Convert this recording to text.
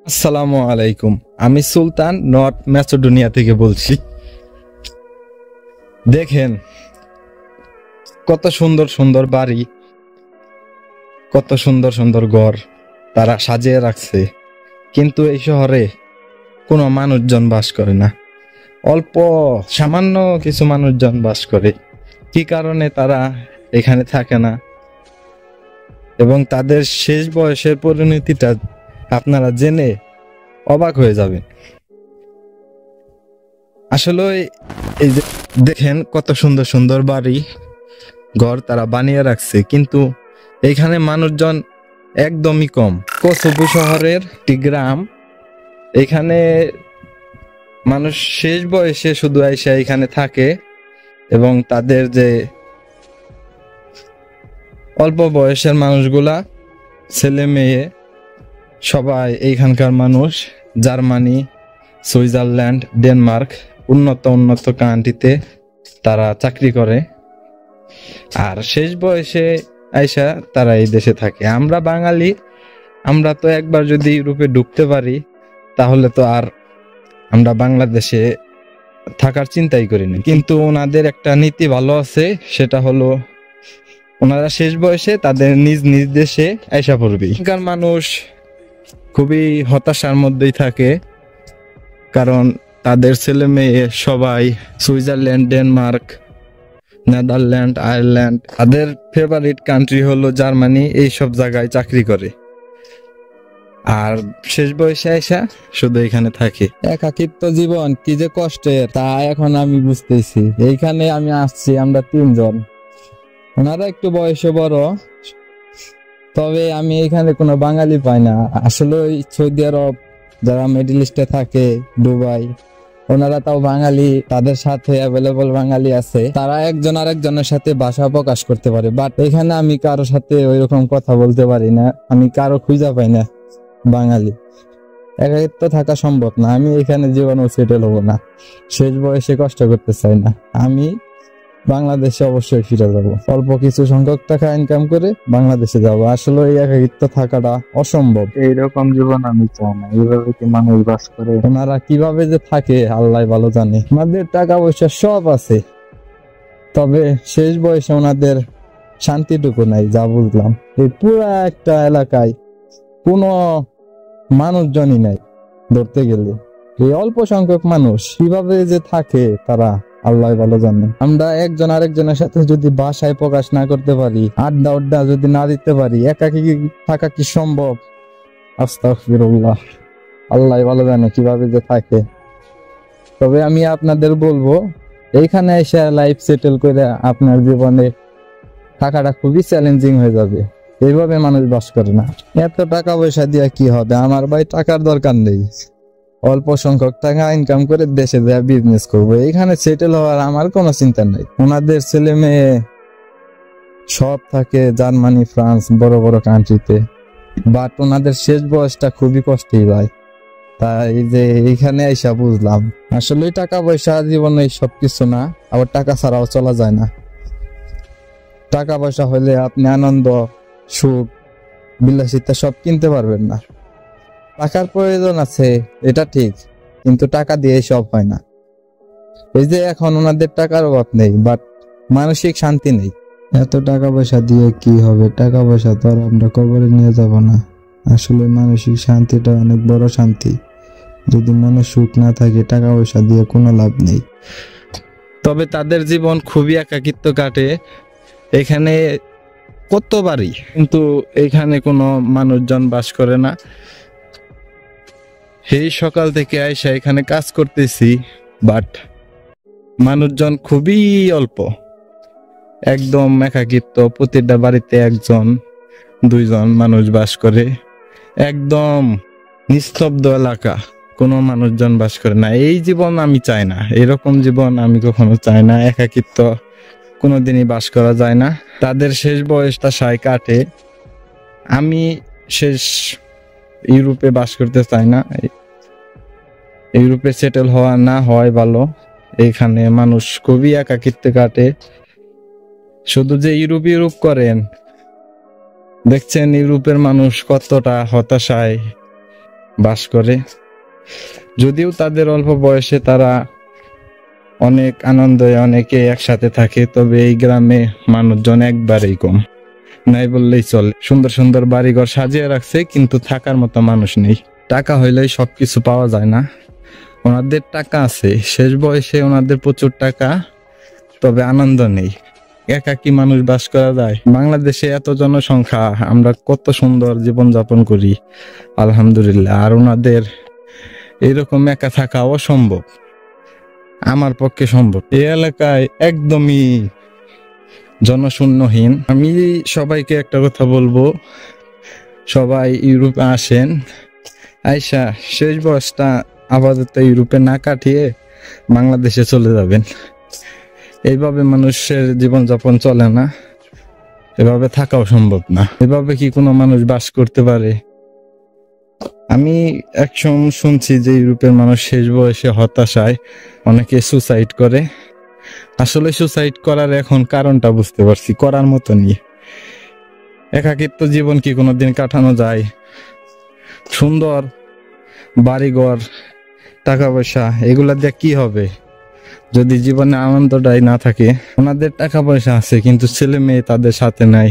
আসসালামু আলাইকুম। আমি সুলতান নর্থ ম্যাসেডোনিয়া থেকে বলছি। দেখেন কত সুন্দর সুন্দর বাড়ি, কত সুন্দর সুন্দর ঘর তারা সাজিয়ে রাখছে, কিন্তু এই শহরে কোনো মানুষজন বাস করে না। অল্প সামান্য কিছু মানুষজন বাস করে। কি কারণে তারা এখানে থাকে না এবং তাদের শেষ বয়সের পরিণতিটা আপনারা জেনে অবাক হয়ে যাবেন। আসলে এই যে দেখেন কত সুন্দর সুন্দর বাড়ি ঘর তারা বানিয়ে রাখছে, কিন্তু এখানে মানুষজন একদমই কম। কসবু শহরের একটি গ্রাম, এখানে মানুষ শেষ বয়সে শুধু আইসা এখানে থাকে এবং তাদের যে অল্প বয়সের মানুষগুলা ছেলে মেয়ে সবাই এইখানকার মানুষ জার্মানি, সুইজারল্যান্ড, ডেনমার্ক উন্নত উন্নত কান্ট্রিতে তারা চাকরি করে, আর শেষ বয়সে আইসা তারা এই দেশে থাকে। আমরা বাঙালি, আমরা তো একবার যদি ইউরোপে ঢুকতে পারি তাহলে তো আর আমরা বাংলাদেশে থাকার চিন্তাই করি না। কিন্তু ওনাদের একটা নীতি ভালো আছে, সেটা হলো ওনারা শেষ বয়সে তাদের নিজ নিজ দেশে আইসা পড়বে। এখানকার মানুষ খুবই হতাশার মধ্যেই থাকে, কারণ তাদের ছেলে মেয়ে সবাই সুইজারল্যান্ড, ডেনমার্ক, নেদারল্যান্ড, আয়ারল্যান্ড, তাদের ফেভারিট কান্ট্রি হলো জার্মানি, এইসব জায়গায় চাকরি করে, আর শেষ বয়সে আইসা শুধু এখানে থাকে। একাকিত্ব জীবন কি যে কষ্টের তা এখন আমি বুঝতেছি। এইখানে আমি আসছি, আমরা তিনজন, ওনারা একটু বয়সে বড়, তবে আমি এখানে কোনো বাঙালি পাই না। আসলে ওই সৌদি আরব যারা মিডল ইস্টে থাকে, দুবাই, ওনারা তাও বাঙালি, তাদের সাথে অ্যাভেলেবল বাঙালি আছে, তারা একজন আরেকজনের সাথে ভাষা প্রকাশ করতে পারে। বাট এখানে আমি কারো সাথে ওইরকম কথা বলতে পারি না, আমি কারো খুঁজে পাই না বাঙালি। একাকিত্ব থাকা সম্ভব না, আমি এখানে জীবনে সেটেল হবো না, শেষ বয়সে কষ্ট করতে চাই না। আমি বাংলাদেশে অবশ্যই ফিরে যাব, অল্প কিছু সংখ্যক টাকা ইনকাম করে বাংলাদেশে যাব। আসলে এই একাকিত্ব থাকাটা অসম্ভব, এইরকম জীবন আমি চাই না। এইভাবে কি মানুষ বাস করে? ওনারা কিভাবে যে থাকে আল্লাহ ভালো জানে। আমাদের টাকা পয়সা সব আছে, তবে শেষ বয়সে ওনাদের শান্তিটুকু নাই, যা বুঝলাম। এই পুরা একটা এলাকায় কোনো মানুষজনই নাই ধরতে গেলে। এই অল্প সংখ্যক মানুষ কিভাবে যে থাকে তারা আল্লাহ ভালো জানে। আমরা একজন আরেকজনের সাথে যদি ভাষায় প্রকাশ না করতে পারি, আড্ডা আড্ডা যদি না দিতে পারি, একাকী থাকা কি সম্ভব? আস্তাগফিরুল্লাহ, আল্লাহ ভালো জানে কিভাবে যে থাকে। তবে আমি আপনাদের বলবো, এইখানে এসে লাইফ সেটেল করে আপনার জীবনে থাকাটা খুবই চ্যালেঞ্জিং হয়ে যাবে। এইভাবে মানুষ বাস করে না। এত টাকা পয়সা দিয়ে কি হবে? আমার ভাই টাকার দরকার নেই, অল্প সংখ্যক টাকা ইনকাম করে দেশে যা বিজনেস করবো। এখানে সেটেল হওয়ার আমার কোনো চিন্তা নাই। ওনাদের ছেলে মেয়ে সব থাকে জার্মানি, ফ্রান্স, বড় বড় কান্ট্রিতে, বাট ওনাদের শেষ বয়সটা খুবই কষ্টেই যায়। তাই যে এইখানে এসে বুঝলাম আসলে টাকা পয়সা জীবনে সবকিছু না, আবার টাকা ছাড়াও চলা যায় না। টাকা পয়সা হলে আপনি আনন্দ, সুখ, বিলাসিতা সব কিনতে পারবেন না। টাকার প্রয়োজন আছে, এটা ঠিক, কিন্তু টাকা দিয়ে সব হয় না। এই যে এখন ওনাদের টাকার অভাব নেই, বাট মানসিক শান্তি নেই। এত টাকা পয়সা দিয়ে কি হবে? টাকা পয়সা তো আর আমরা কবরে নিয়ে যাব না। আসলে মানসিক শান্তিটা অনেক বড় শান্তি। যদি মনে সুখ না থাকে, টাকা পয়সা দিয়ে কোনো লাভ নেই। তবে তাদের জীবন খুবই একাকিত্ব কাটে। এখানে কত বাড়ি, কিন্তু এখানে কোনো মানুষজন বাস করে না। এই সকাল থেকে আইসা এখানে কাজ করতেছি, বাট মানুষজন খুবই অল্প, একদম একাকিত্ব। প্রতিটা বাড়িতে একজন দুইজন মানুষ বাস করে, একদম নিস্তব্ধ এলাকা, কোনো মানুষজন বাস করে না। এই জীবন আমি চাই না, এরকম জীবন আমি কখনো চাই না। একাকিত্ব কোনোদিনই বাস করা যায় না। তাদের শেষ বয়সটা সায় কাটে। আমি শেষ ইউরোপে বাস করতে চাই না, ইউরোপে সেটেল হওয়া না হয় ভালো। এখানে মানুষ খুবই একাকিত্বে কাটে। শুধু যে ইউরোপ ইউরোপ করেন, দেখছেন ইউরোপের মানুষ কতটা হতাশায় বাস করে। যদিও তাদের অল্প বয়সে তারা অনেক আনন্দে অনেকে একসাথে থাকে, তবে এই গ্রামে মানুষজন একবারেই কম, নাই বললেই চলে। সুন্দর সুন্দর বাড়িঘর সাজিয়ে রাখছে, কিন্তু থাকার মতো মানুষ নেই। টাকা হইলেই সবকিছু পাওয়া যায় না। ওনাদের টাকা আছে, শেষ বয়সে ওনাদের প্রচুর টাকা, তবে আনন্দ নেই। একাকী মানুষ বাস করা যায়? বাংলাদেশে এত জনসংখ্যা, আমরা কত সুন্দর জীবন যাপন করি আলহামদুলিল্লাহ। আর ওনাদের এরকম একা থাকা অসম্ভব, আমার পক্ষে সম্ভব। এই এলাকায় একদমই জনশূন্যহীন। আমি সবাইকে একটা কথা বলবো, সবাই ইউরোপে আসেন, আইসা শেষ বয়সটা আপাতত ইউরোপে না কাটিয়ে বাংলাদেশে চলে যাবেন। এইভাবে মানুষের জীবনযাপন চলে না, এভাবে থাকাও সম্ভব না। এভাবে কি কোনো মানুষ বাস করতে পারে? আমি একসময় শুনছি যে ইউরোপের মানুষ শেষ বয়সে হতাশায় অনেকে সুসাইড করে। আসলে সুসাইড করার এখন কারণটা বুঝতে পারছি, করার মতনই। একাকিত্ব জীবন কি কোনোদিন কাটানো যায়? সুন্দর বাড়িঘর, টাকা পয়সা, এগুলা দিয়ে কি হবে যদি জীবনে আনন্দটাই না থাকে? ওনাদের টাকা পয়সা আছে, কিন্তু ছেলে মেয়ে তাদের সাথে নাই।